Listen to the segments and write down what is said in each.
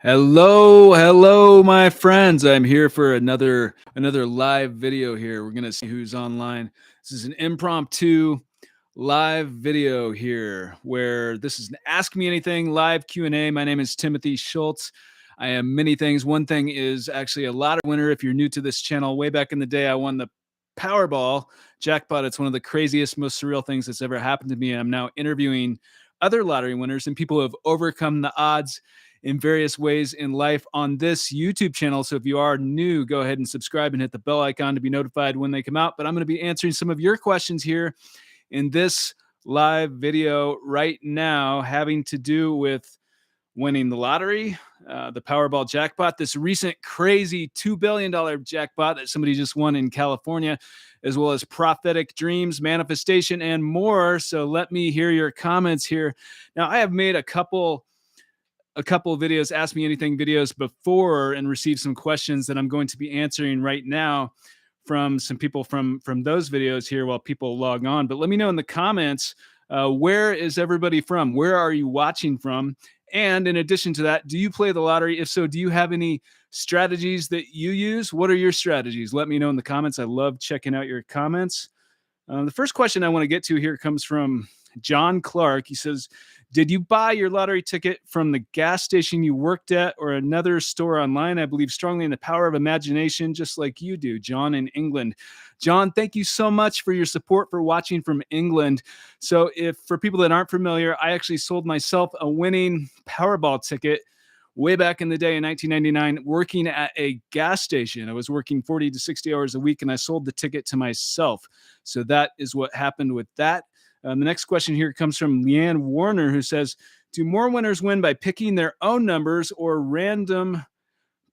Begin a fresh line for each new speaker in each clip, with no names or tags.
Hello, my friends. I'm here for another live video here. We're gonna see who's online. This is an impromptu live video here, where this is an Ask Me Anything live Q&A. My name is Timothy Schultz. I am many things. One thing is actually a lottery winner. If you're new to this channel, way back in the day, I won the Powerball jackpot. It's one of the craziest, most surreal things that's ever happened to me. I'm now interviewing other lottery winners and people who have overcome the odds in various ways in life on this YouTube channel. So if you are new, go ahead and subscribe and hit the bell icon to be notified when they come out. But I'm going to be answering some of your questions here in this live video right now, having to do with winning the lottery, the Powerball jackpot, this recent crazy $2 billion jackpot that somebody just won in California, as well as prophetic dreams, manifestation, and more. So let me hear your comments here. Now, I have made a couple of videos, Ask Me Anything videos before, and received some questions that I'm going to be answering right now from some people from those videos here while people log on. But let me know in the comments, where is everybody from? Where are you watching from? And in addition to that, do you play the lottery? If so, do you have any strategies that you use? What are your strategies? Let me know in the comments. I love checking out your comments. The first question I want to get to here comes from John Clark. He says, did you buy your lottery ticket from the gas station you worked at or another store online? I believe strongly in the power of imagination, just like you do, John in England. John, thank you so much for your support, for watching from England. So for people that aren't familiar, I actually sold myself a winning Powerball ticket way back in the day in 1999, working at a gas station. I was working 40 to 60 hours a week, and I sold the ticket to myself. So that is what happened with that. The next question here comes from Leanne Warner, who says, do more winners win by picking their own numbers or random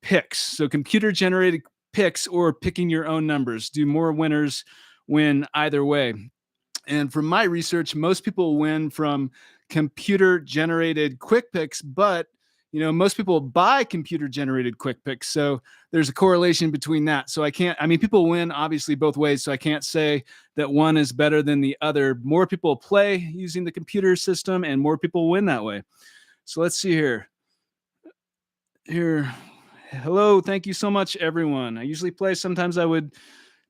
picks? So computer-generated picks or picking your own numbers. Do more winners win either way? And from my research, most people win from computer-generated quick picks, but most people buy computer-generated quick picks. So there's a correlation between that. So people win obviously both ways. So I can't say that one is better than the other. More people play using the computer system and more people win that way. So let's see here. Hello. Thank you so much, everyone. I usually play. Sometimes I would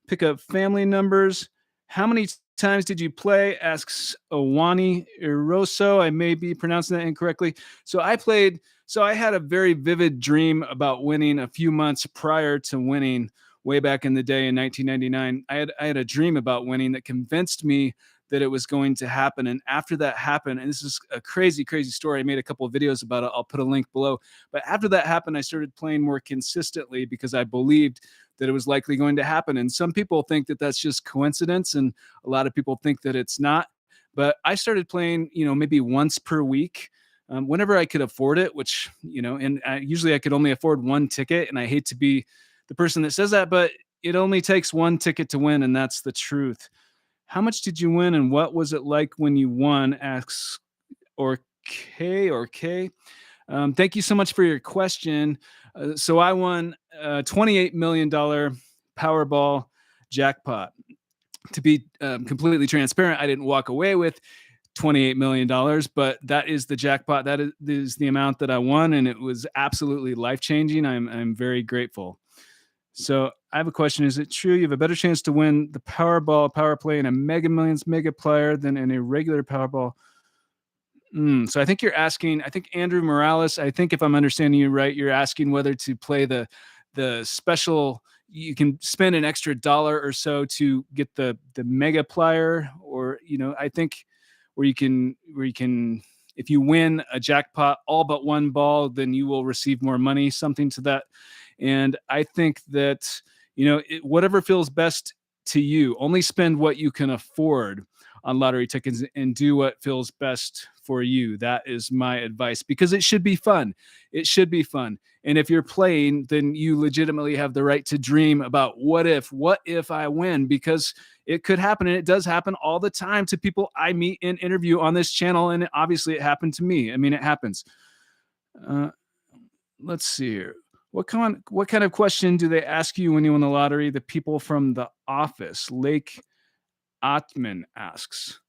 pick up family numbers. How many times did you play? Asks Owani Iroso. I may be pronouncing that incorrectly. So I had a very vivid dream about winning a few months prior to winning way back in the day in 1999. I had a dream about winning that convinced me that it was going to happen. And after that happened, and this is a crazy, crazy story. I made a couple of videos about it. I'll put a link below. But after that happened, I started playing more consistently because I believed that it was likely going to happen. And some people think that that's just coincidence, and a lot of people think that it's not. But I started playing, maybe once per week, whenever I could afford it, which, and usually I could only afford one ticket. And I hate to be the person that says that, but it only takes one ticket to win, and that's the truth. How much did you win, and what was it like when you won? Asks K. Thank you so much for your question. So I won $28 million Powerball jackpot. To be completely transparent, I didn't walk away with $28 million, but that is the jackpot. That is the amount that I won, and it was absolutely life-changing. I'm very grateful. So I have a question. Is it true you have a better chance to win the Powerball Power Play in a Mega Millions Mega Player than in a regular Powerball? So I think you're asking, I think Andrew Morales, I think if I'm understanding you right, you're asking whether to play the special, you can spend an extra dollar or so to get the Mega Player, or, I think where you can, if you win a jackpot all but one ball, then you will receive more money, something to that. And I think that, whatever feels best to you, only spend what you can afford on lottery tickets and do what feels best for you. That is my advice, because it should be fun. It should be fun. And if you're playing, then you legitimately have the right to dream about what if I win, because it could happen. And it does happen all the time to people I meet and interview on this channel. And obviously it happened to me. I mean, it happens. Let's see here. What kind of question do they ask you when you win the lottery? The people from The Office, Lake Atman asks.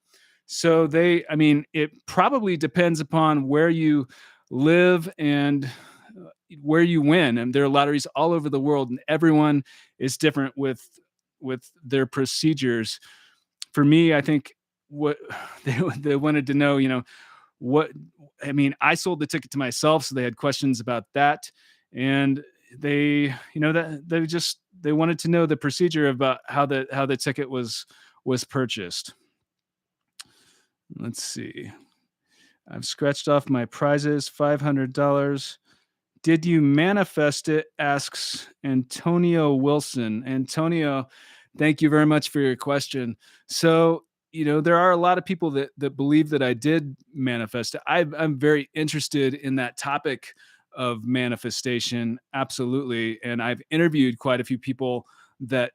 So it probably depends upon where you live and where you win, and there are lotteries all over the world, and everyone is different with their procedures. For me, I think what they wanted to know, what I mean, I sold the ticket to myself, so they had questions about that, and they, that they wanted to know the procedure about how the ticket was purchased. Let's see. I've scratched off my prizes, $500. Did you manifest it? Asks Antonio Wilson. Antonio, thank you very much for your question. So, there are a lot of people that believe that I did manifest it. I'm very interested in that topic of manifestation, absolutely. And I've interviewed quite a few people that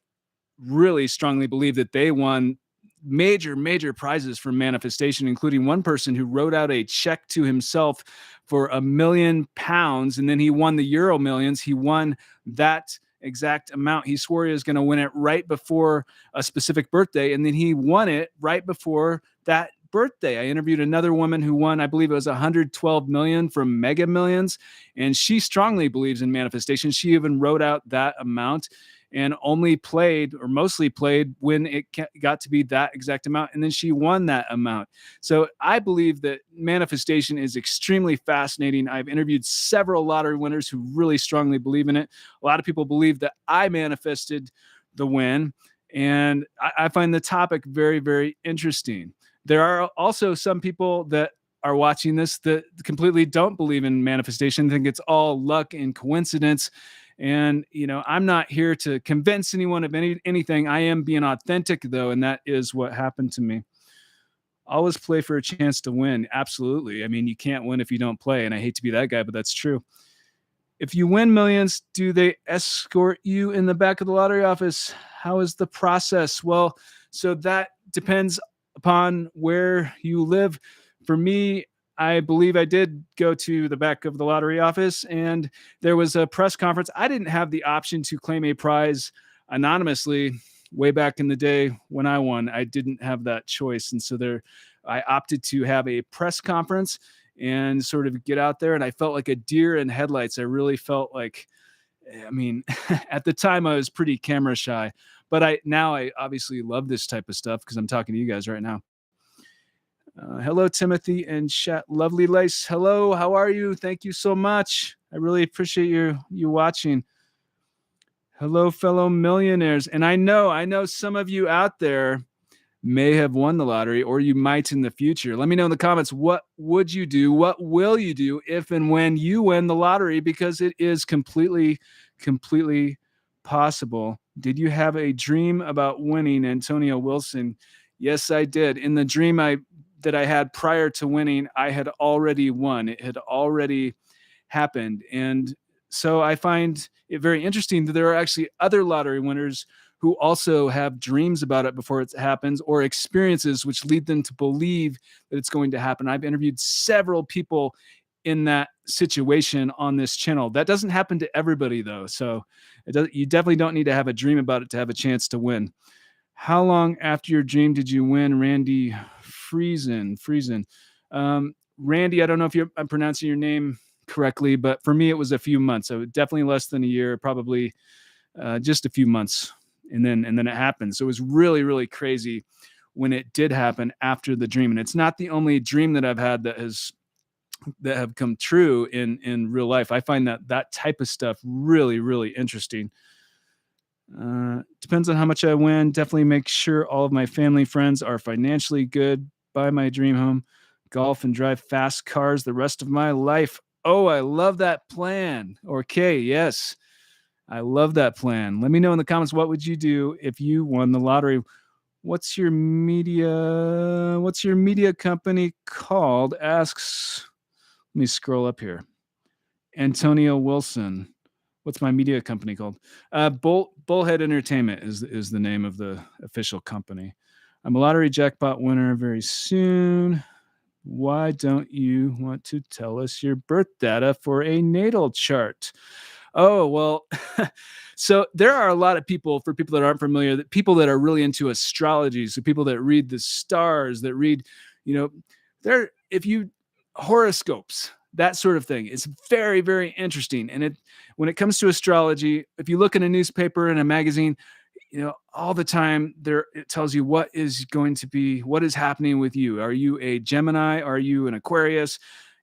really strongly believe that they won major prizes from manifestation, including one person who wrote out a check to himself for £1 million, and then he won the Euro Millions. He won that exact amount. He swore he was going to win it right before a specific birthday, and then he won it right before that birthday. I interviewed another woman who won, I believe it was 112 million from Mega Millions, and she strongly believes in manifestation. She even wrote out that amount and only played, or mostly played, when it got to be that exact amount, and then she won that amount. So I believe that manifestation is extremely fascinating. I've interviewed several lottery winners who really strongly believe in it. A lot of people believe that I manifested the win, and I find the topic very, very interesting. There are also some people that are watching this that completely don't believe in manifestation, think it's all luck and coincidence. And I'm not here to convince anyone of anything. I am being authentic, though, and that is what happened to me. Always play for a chance to win. Absolutely. I mean, you can't win if you don't play, and I hate to be that guy, but that's true. If you win millions, do they escort you in the back of the lottery office? How is the process? Well, so that depends upon where you live. For me, I believe I did go to the back of the lottery office, and there was a press conference. I didn't have the option to claim a prize anonymously way back in the day when I won. I didn't have that choice. And so I opted to have a press conference and sort of get out there. And I felt like a deer in headlights. I really felt like, I mean, at the time I was pretty camera shy, but now I obviously love this type of stuff because I'm talking to you guys right now. Hello, Timothy and chat. Lovely Lace. Hello, how are you? Thank you so much. I really appreciate you watching. Hello, fellow millionaires. And I know some of you out there may have won the lottery, or you might in the future. Let me know in the comments, what would you do? What will you do if and when you win the lottery? Because it is completely possible. Did you have a dream about winning, Antonio Wilson? Yes, I did. In the dream that I had prior to winning, I had already won. It had already happened. And so I find it very interesting that there are actually other lottery winners who also have dreams about it before it happens, or experiences which lead them to believe that it's going to happen. I've interviewed several people in that situation on this channel. That doesn't happen to everybody, though. So you definitely don't need to have a dream about it to have a chance to win. How long after your dream did you win, Randy Friesen? Randy, I don't know if I'm pronouncing your name correctly, but for me, it was a few months. So definitely less than a year, probably just a few months. And then it happened. So it was really, really crazy when it did happen after the dream. And it's not the only dream that I've had that have come true in real life. I find that type of stuff really, really interesting. Depends on how much I win. Definitely make sure all of my family friends are financially good. Buy my dream home, golf, and drive fast cars the rest of my life. Oh, I love that plan. Okay, yes. I love that plan. Let me know in the comments, what would you do if you won the lottery? What's your media company called? Asks, let me scroll up here. Antonio Wilson. What's my media company called? Bullhead Entertainment is the name of the official company. I'm a lottery jackpot winner very soon. Why don't you want to tell us your birth data for a natal chart? Oh, well, so there are a lot of people, for people that aren't familiar, that people that are really into astrology. So people that read the stars, that read, horoscopes. that sort of thing. It's very, very interesting. And when it comes to astrology, if you look in a newspaper and a magazine, all the time there, it tells you what is happening with you. Are you a Gemini? Are you an Aquarius?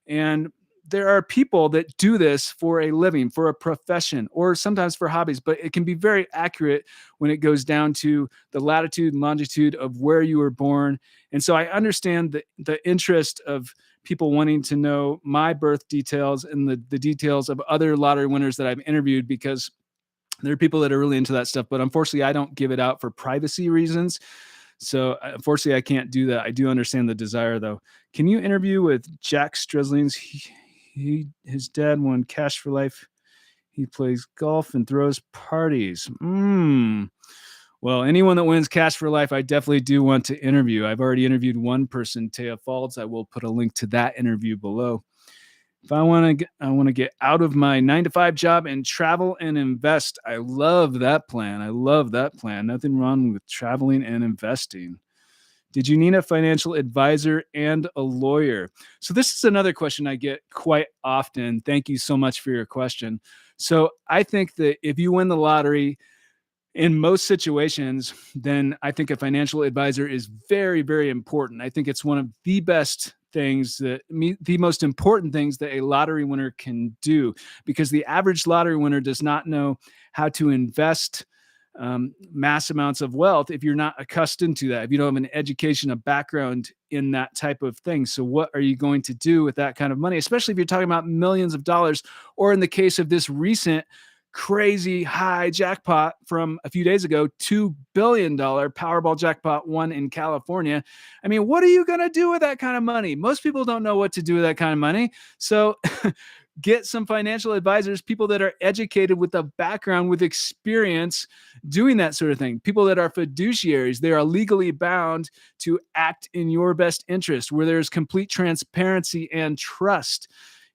And there are people that do this for a living, for a profession, or sometimes for hobbies, but it can be very accurate when it goes down to the latitude and longitude of where you were born. And so I understand the interest of people wanting to know my birth details and the details of other lottery winners that I've interviewed, because there are people that are really into that stuff, but unfortunately, I don't give it out for privacy reasons. So unfortunately, I can't do that. I do understand the desire, though. Can you interview with Jack Stresling's? His dad won Cash for Life. He plays golf and throws parties. Well, anyone that wins Cash for Life, I definitely do want to interview. I've already interviewed one person, Taya Falls. I will put a link to that interview below. If I want to get out of my 9-to-5 job and travel and invest. I love that plan. I love that plan. Nothing wrong with traveling and investing. Did you need a financial advisor and a lawyer? So this is another question I get quite often. Thank you so much for your question. So I think that if you win the lottery, in most situations, then I think a financial advisor is very, very important. I think it's one of the best things the most important things that a lottery winner can do, because the average lottery winner does not know how to invest mass amounts of wealth if you're not accustomed to that, if you don't have an education, a background in that type of thing. So what are you going to do with that kind of money, especially if you're talking about millions of dollars, or in the case of this recent crazy high jackpot from a few days ago, $2 billion Powerball jackpot won in California. I mean, what are you going to do with that kind of money? Most people don't know what to do with that kind of money. So get some financial advisors, people that are educated with a background, with experience doing that sort of thing, people that are fiduciaries. They are legally bound to act in your best interest, where there's complete transparency and trust.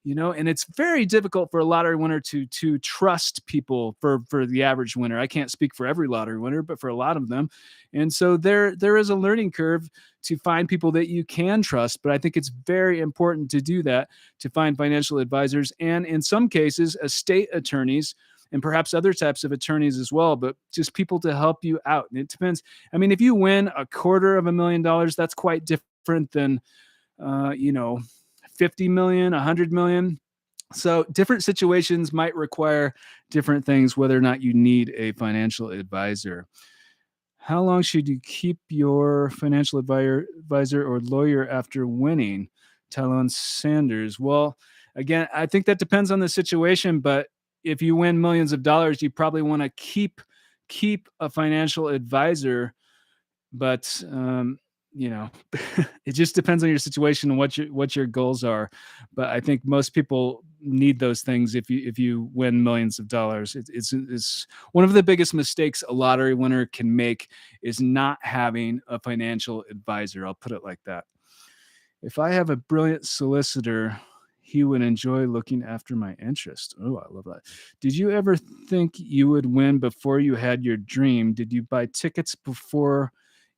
And it's very difficult for a lottery winner to trust people, for the average winner. I can't speak for every lottery winner, but for a lot of them. And so there is a learning curve to find people that you can trust. But I think it's very important to do that, to find financial advisors, and in some cases, estate attorneys, and perhaps other types of attorneys as well, but just people to help you out. And it depends. I mean, if you win $250,000, that's quite different than, 50 million, 100 million. So different situations might require different things, whether or not you need a financial advisor. How long should you keep your financial advisor or lawyer after winning? Talon Sanders. Well, again, I think that depends on the situation, but if you win millions of dollars, you probably want to keep a financial advisor. But it just depends on your situation and what your goals are. But I think most people need those things if you win millions of dollars. It's one of the biggest mistakes a lottery winner can make, is not having a financial advisor. I'll put it like that. If I have a brilliant solicitor, he would enjoy looking after my interest. Oh, I love that. Did you ever think you would win before you had your dream? Did you buy tickets before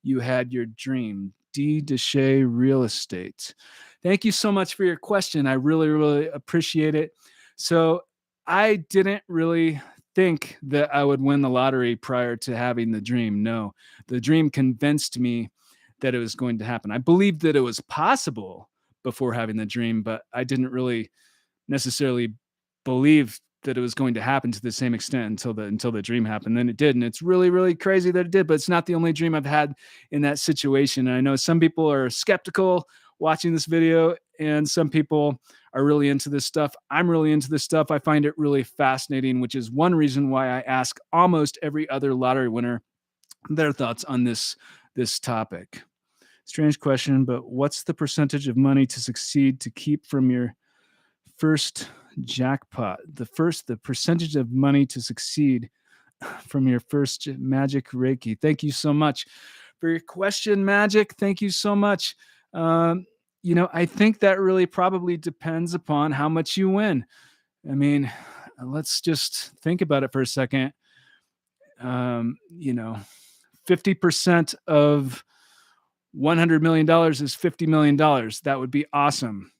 you had your dream? D. Deshay Real Estate. Thank you so much for your question. I really, really appreciate it. So I didn't really think that I would win the lottery prior to having the dream. No, the dream convinced me that it was going to happen. I believed that it was possible before having the dream, but I didn't really necessarily believe that it was going to happen to the same extent until the dream happened. Then it did, and it's really, really crazy that it did. But it's not the only dream I've had in that situation. And I know some people are skeptical watching this video, and some people are really into this stuff. I'm really into this stuff. I find it really fascinating, which is one reason why I ask almost every other lottery winner their thoughts on this topic. Strange question, but what's the percentage of money to succeed to keep from your first jackpot? The percentage of money to succeed from your first Magic Reiki. Thank you so much for your question, Magic. Thank you so much. I think that really probably depends upon how much you win. I mean, let's just think about it for a second. 50% of $100 million is $50 million. That would be awesome.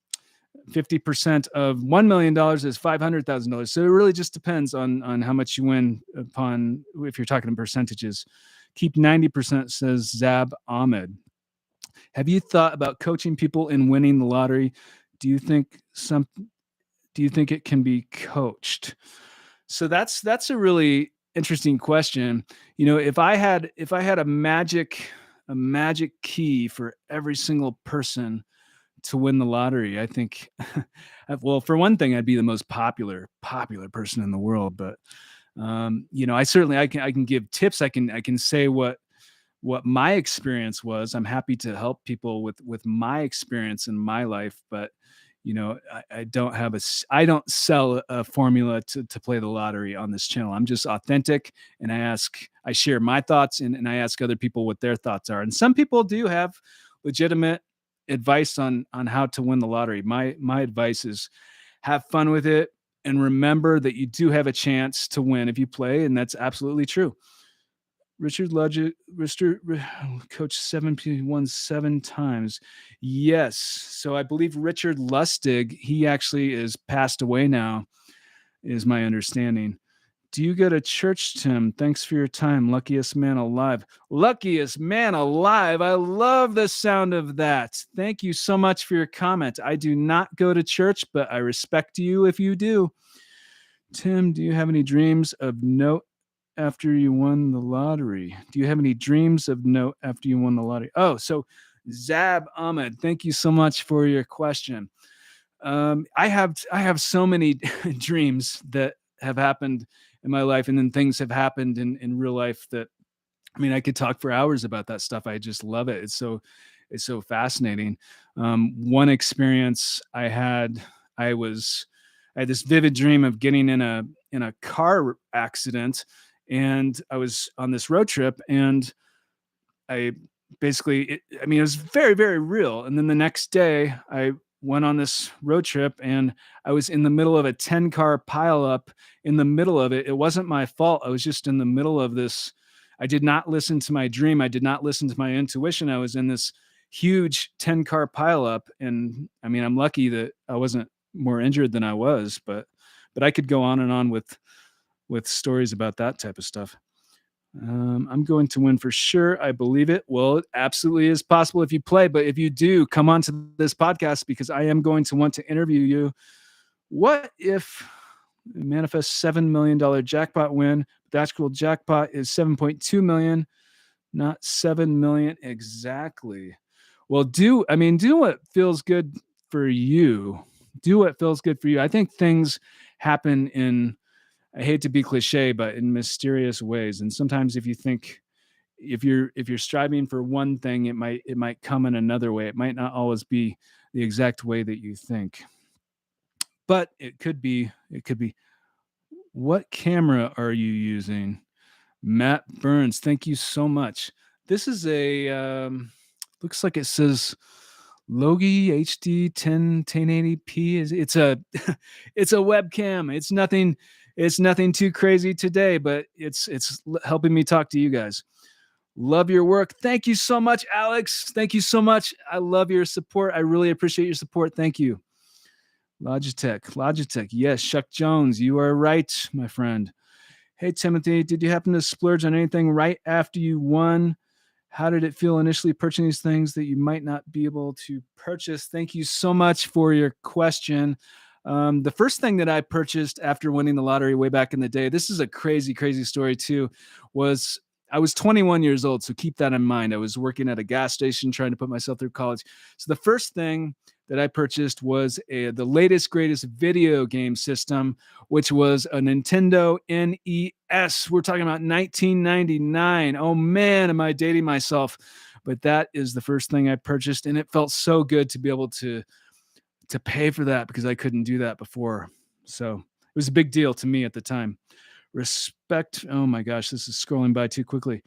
50% of $1 million is $500,000. So it really just depends on how much you win upon if you're talking in percentages. Keep 90%, says Zab Ahmed. Have you thought about coaching people in winning the lottery? Do you think some do you think it can be coached? So that's a really interesting question. If I had a magic key for every single person to win the lottery, I think well, for one thing, I'd be the most popular person in the world, but I can give tips. I can say what my experience was. I'm happy to help people with my experience in my life, but I don't have I don't sell a formula to play the lottery on this channel. I'm just authentic, and I share my thoughts, and I ask other people what their thoughts are. And some people do have legitimate advice on how to win the lottery. My advice is have fun with it, and remember that you do have a chance to win if you play, and that's absolutely true. Richard Ludge, Coach 7P won 7 times. Yes. So I believe Richard Lustig, he actually is passed away now, is my understanding. Do you go to church, Tim? Thanks for your time. Luckiest man alive. Luckiest man alive. I love the sound of that. Thank you so much for your comment. I do not go to church, but I respect you if you do. Tim, do you have any dreams of note after you won the lottery? Do you have any dreams of note after you won the lottery? Oh, so Zab Ahmed, thank you so much for your question. I have so many dreams that have happened in my life, and then things have happened in real life that I could talk for hours about that stuff. I just love it. It's so fascinating. One experience I had this vivid dream of getting in a car accident, and I was on this road trip, and I it was very, very real. And then the next day, I went on this road trip, and I was in the middle of a 10-car pileup. In the middle of it, it wasn't my fault. I was just in the middle of this. I did not listen to my dream. I did not listen to my intuition. I was in this huge 10-car pileup, and I'm lucky that I wasn't more injured than I was, but I could go on and on with stories about that type of stuff. I'm going to win for sure. I believe it. Well, it absolutely is possible if you play, but if you do, come on to this podcast because I am going to want to interview you. What if manifest $7 million jackpot win? The actual jackpot is 7.2 million, not 7 million exactly. Well, do what feels good for you. Do what feels good for you. I think things happen I hate to be cliche, but in mysterious ways. And sometimes if you're striving for one thing, it might come in another way. It might not always be the exact way that you think. But it could be. What camera are you using? Matt Burns, thank you so much. This is looks like it says Logi HD 1080p. It's a it's a webcam. It's nothing too crazy today, but it's helping me talk to you guys. Love your work. Thank you so much, Alex. Thank you so much. I love your support. I really appreciate your support. Thank you. Logitech. Yes, Chuck Jones, you are right, my friend. Hey, Timothy, did you happen to splurge on anything right after you won? How did it feel initially purchasing these things that you might not be able to purchase? Thank you so much for your question. The first thing that I purchased after winning the lottery way back in the day, this is a crazy, crazy story too, was I was 21 years old. So keep that in mind. I was working at a gas station trying to put myself through college. So the first thing that I purchased was the latest, greatest video game system, which was a Nintendo NES. We're talking about 1999. Oh man, am I dating myself? But that is the first thing I purchased, and it felt so good to be able to pay for that because I couldn't do that before. So it was a big deal to me at the time. Respect. Oh my gosh, this is scrolling by too quickly.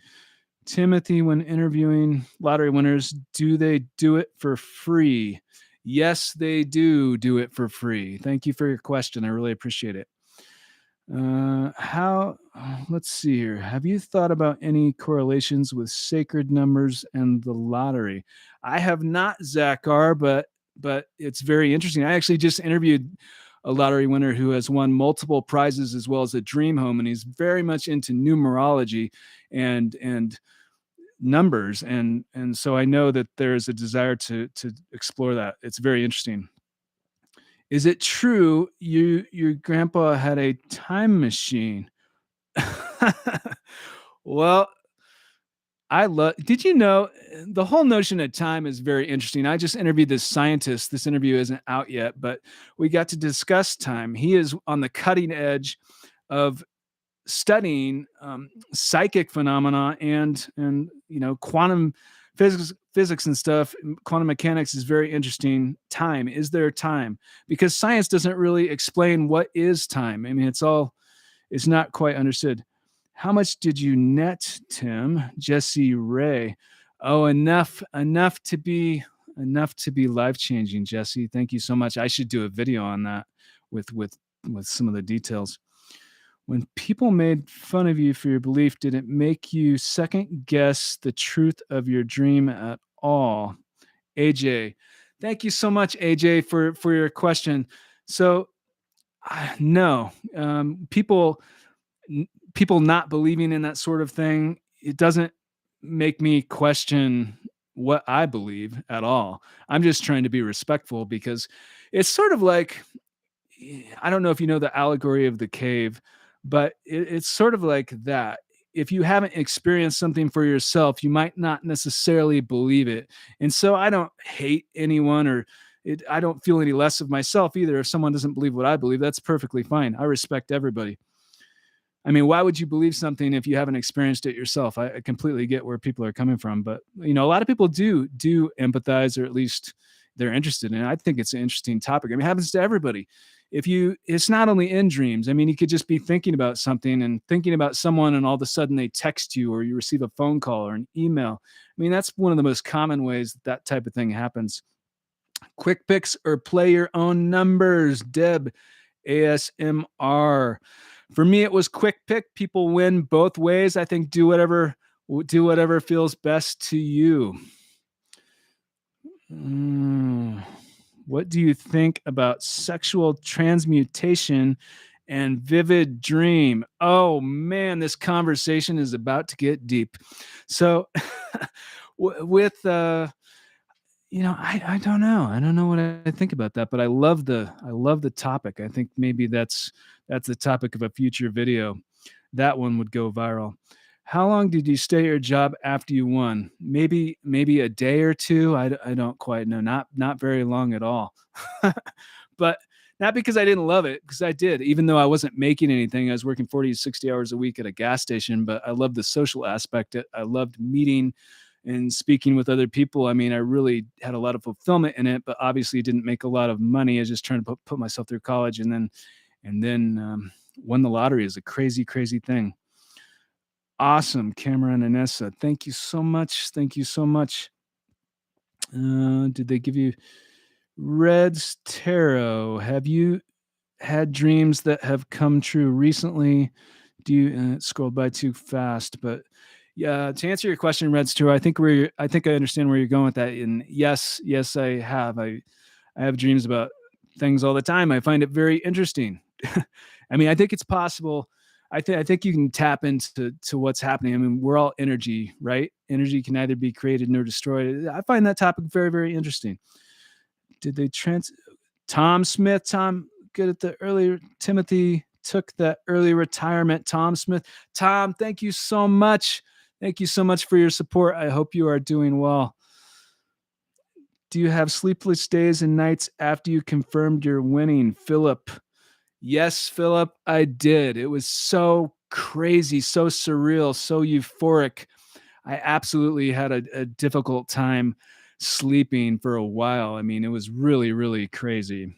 Timothy, when interviewing lottery winners, do they do it for free? Yes, they do it for free. Thank you for your question. I really appreciate it. Let's see here. Have you thought about any correlations with sacred numbers and the lottery? I have not, Zachar, but but it's very interesting. I actually just interviewed a lottery winner who has won multiple prizes as well as a dream home, and he's very much into numerology and numbers, and so I know that there is a desire to explore that. It's very interesting. Is it true your grandpa had a time machine? Well, I love. Did you know the whole notion of time is very interesting? I just interviewed this scientist. This interview isn't out yet, but we got to discuss time. He is on the cutting edge of studying psychic phenomena and quantum physics and stuff. Quantum mechanics is very interesting. Time, is there time? Because science doesn't really explain what is time. I mean, it's not quite understood. How much did you net, Tim? Jesse Ray. Oh, enough to be life changing, Jesse. Thank you so much. I should do a video on that with some of the details. When people made fun of you for your belief, did it make you second guess the truth of your dream at all? AJ. Thank you so much, AJ, for your question. So, no, people not believing in that sort of thing, it doesn't make me question what I believe at all. I'm just trying to be respectful because it's sort of like, I don't know if you know the allegory of the cave, but it's sort of like that. If you haven't experienced something for yourself, you might not necessarily believe it. And so I don't hate anyone I don't feel any less of myself either. If someone doesn't believe what I believe, that's perfectly fine. I respect everybody. I mean, why would you believe something if you haven't experienced it yourself? I completely get where people are coming from, but a lot of people do empathize, or at least they're interested in it. I think it's an interesting topic. I mean, it happens to everybody. It's not only in dreams. I mean, you could just be thinking about something and thinking about someone, and all of a sudden they text you, or you receive a phone call or an email. I mean, that's one of the most common ways that type of thing happens. Quick picks or play your own numbers, Deb. ASMR. For me, it was quick pick. People win both ways. I think do whatever feels best to you. What do you think about sexual transmutation and vivid dream? Oh man, this conversation is about to get deep. So, with I don't know. I don't know what I think about that, but I love the topic. I think maybe that's the topic of a future video. That one would go viral. How long did you stay at your job after you won? Maybe a day or two. I don't quite know. Not very long at all. But not because I didn't love it, because I did. Even though I wasn't making anything, I was working 40 to 60 hours a week at a gas station, but I loved the social aspect. I loved meeting and speaking with other people. I mean, I really had a lot of fulfillment in it, but obviously didn't make a lot of money. I was just trying to put myself through college, and then won the lottery. Is a crazy, crazy thing. Awesome, Cameron and Nessa. Thank you so much. Thank you so much. Did they give you Red's Tarot? Have you had dreams that have come true recently? Do you scrolled by too fast? But yeah, to answer your question, Red's Tarot, I think I understand where you're going with that. And yes, I have. I have dreams about things all the time. I find it very interesting. I mean, I think it's possible. I think you can tap into what's happening. I mean, we're all energy, right? Energy can neither be created nor destroyed. I find that topic very, very interesting. Did they Tom Smith? Tom, good at the earlier. Timothy took that early retirement. Tom Smith. Tom, thank you so much. Thank you so much for your support. I hope you are doing well. Do you have sleepless days and nights after you confirmed your winning, Philip? Yes, Philip, I did. It was so crazy, so surreal, so euphoric. I absolutely had a difficult time sleeping for a while. I mean, it was really, really crazy.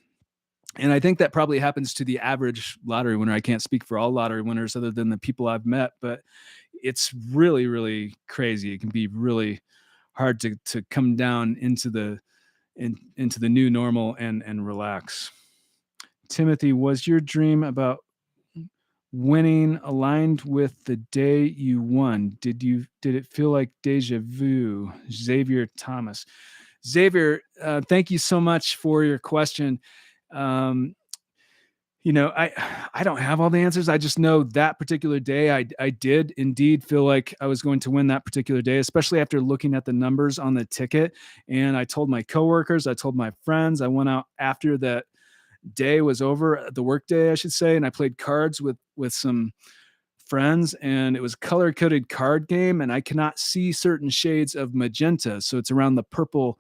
And I think that probably happens to the average lottery winner. I can't speak for all lottery winners other than the people I've met, but it's really, really crazy. It can be really hard to come down into the new normal and relax. Timothy, was your dream about winning aligned with the day you won? Did it feel like deja vu? Xavier Thomas. Xavier, thank you so much for your question. Um, I don't have all the answers. I just know that particular day, I did indeed feel like I was going to win that particular day, especially after looking at the numbers on the ticket. And I told my coworkers, I told my friends, I went out after that day was over, the work day, I should say, and I played cards with some friends, and it was color coded card game, and I cannot see certain shades of magenta, so it's around the purple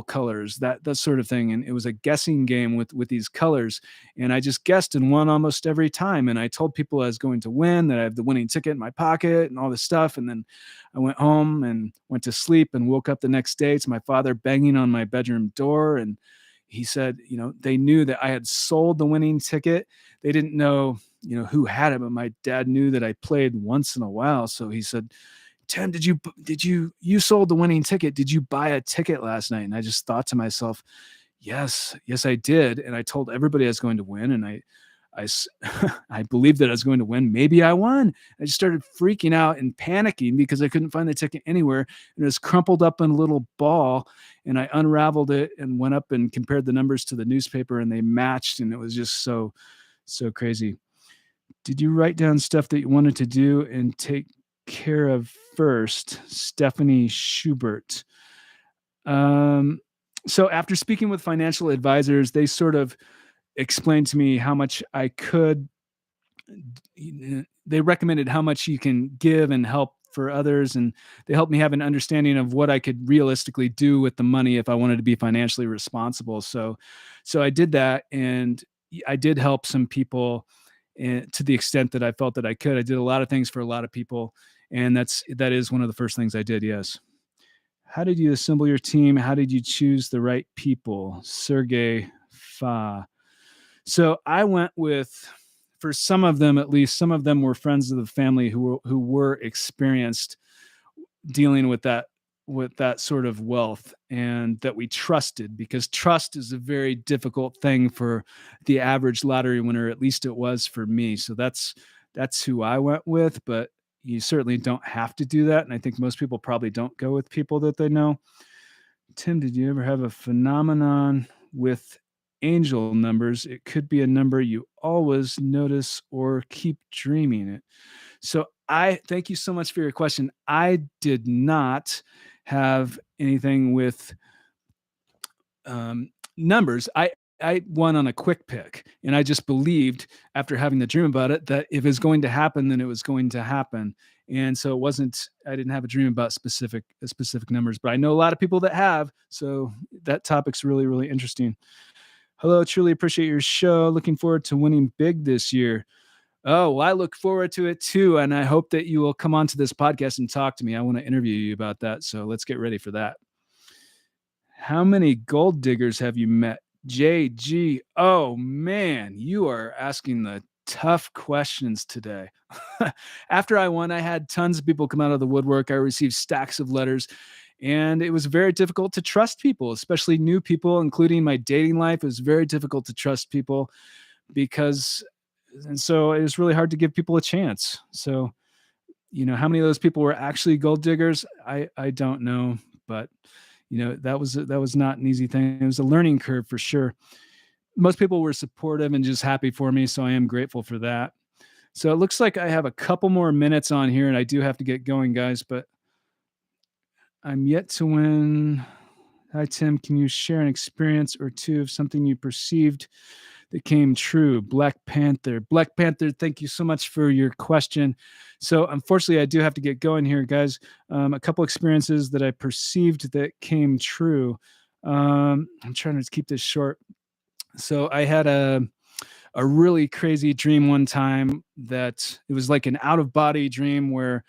colors, that sort of thing. And it was a guessing game with these colors, and I just guessed and won almost every time. And I told people I was going to win, that I have the winning ticket in my pocket and all this stuff. And then I went home and went to sleep and woke up the next day to my father banging on my bedroom door. And he said, they knew that I had sold the winning ticket. They didn't know, who had it, but my dad knew that I played once in a while. So he said, Tim, you sold the winning ticket. Did you buy a ticket last night? And I just thought to myself, yes, I did. And I told everybody I was going to win. And I believed that I was going to win. Maybe I won. I just started freaking out and panicking because I couldn't find the ticket anywhere. And it was crumpled up in a little ball. And I unraveled it and went up and compared the numbers to the newspaper, and they matched. And it was just so crazy. Did you write down stuff that you wanted to do and take care of first? Stephanie Schubert. So after speaking with financial advisors, they sort of explained to me how much I could. They recommended how much you can give and help for others, and they helped me have an understanding of what I could realistically do with the money if I wanted to be financially responsible. So I did that, and I did help some people, to the extent that I felt that I could. I did a lot of things for a lot of people, and that is one of the first things I did. Yes. How did you assemble your team? How did you choose the right people? Sergey Fa. So I went with, for some of them at least, some of them were friends of the family who were experienced dealing with that sort of wealth, and that we trusted, because trust is a very difficult thing for the average lottery winner. At least it was for me. So that's who I went with, but you certainly don't have to do that. And I think most people probably don't go with people that they know. Tim, did you ever have a phenomenon with angel numbers? It could be a number you always notice or keep dreaming it. So I thank you so much for your question. I did not have anything with numbers. I won on a quick pick, and I just believed, after having the dream about it, that if it's going to happen, then it was going to happen. And so I didn't have a dream about specific numbers, but I know a lot of people that have. So that topic's really, really interesting. Hello, truly appreciate your show. Looking forward to winning big this year. Oh, well, I look forward to it too. And I hope that you will come onto this podcast and talk to me. I want to interview you about that. So let's get ready for that. How many gold diggers have you met? JG. Oh man, you are asking the tough questions today. After I won, I had tons of people come out of the woodwork. I received stacks of letters, and it was very difficult to trust people, especially new people, including my dating life. It was very difficult to trust people and so it was really hard to give people a chance. So, how many of those people were actually gold diggers? I don't know, but that was not an easy thing. It was a learning curve for sure. Most people were supportive and just happy for me, so I am grateful for that. So it looks like I have a couple more minutes on here, and I do have to get going, guys, but I'm yet to win. Hi, Tim. Can you share an experience or two of something you perceived that came true? Black Panther, thank you so much for your question. So unfortunately, I do have to get going here, guys. A couple experiences that I perceived that came true. I'm trying to keep this short. So I had a really crazy dream one time, that it was like an out-of-body dream, where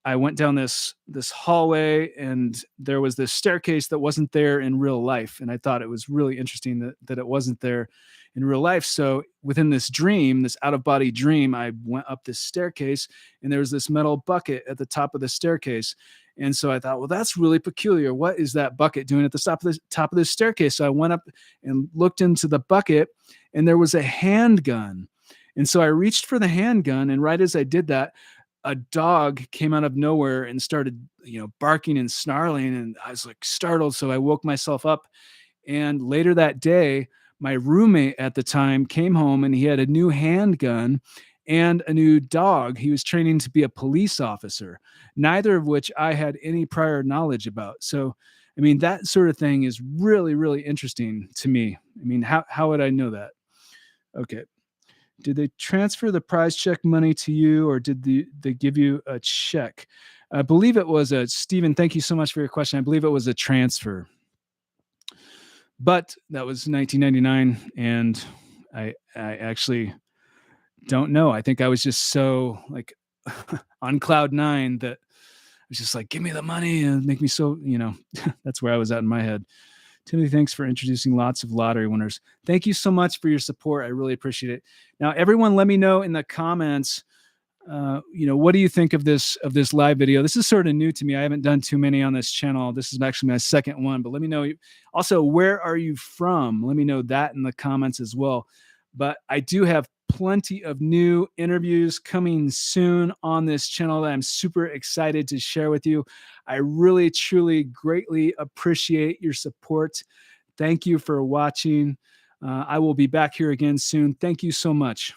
I went down this hallway, and there was this staircase that wasn't there in real life. And I thought it was really interesting that it wasn't there in real life. So within this dream, this out-of-body dream, I went up this staircase, and there was this metal bucket at the top of the staircase. And so I thought, well, that's really peculiar. What is that bucket doing at the top of the staircase? So I went up and looked into the bucket, and there was a handgun. And so I reached for the handgun, and right as I did that, a dog came out of nowhere and started, barking and snarling. And I was like startled. So I woke myself up. And later that day, my roommate at the time came home and he had a new handgun and a new dog. He was training to be a police officer, neither of which I had any prior knowledge about. So, I mean, that sort of thing is really, really interesting to me. I mean, how would I know that? Okay. Did they transfer the prize check money to you or did they give you a check? I believe it was a Stephen. Thank you so much for your question. I believe it was a transfer. But that was 1999, and I actually don't know. I think I was just so like on cloud nine that I was just like, give me the money and make me so, that's where I was at in my head. Timothy, thanks for introducing lots of lottery winners. Thank you so much for your support. I really appreciate it. Now, everyone, let me know in the comments. What do you think of this live video? This is sort of new to me. I haven't done too many on this channel. This is actually my second one, but let me know. Also, where are you from? Let me know that in the comments as well. But I do have plenty of new interviews coming soon on this channel that I'm super excited to share with you. I really, truly, greatly appreciate your support. Thank you for watching. I will be back here again soon. Thank you so much.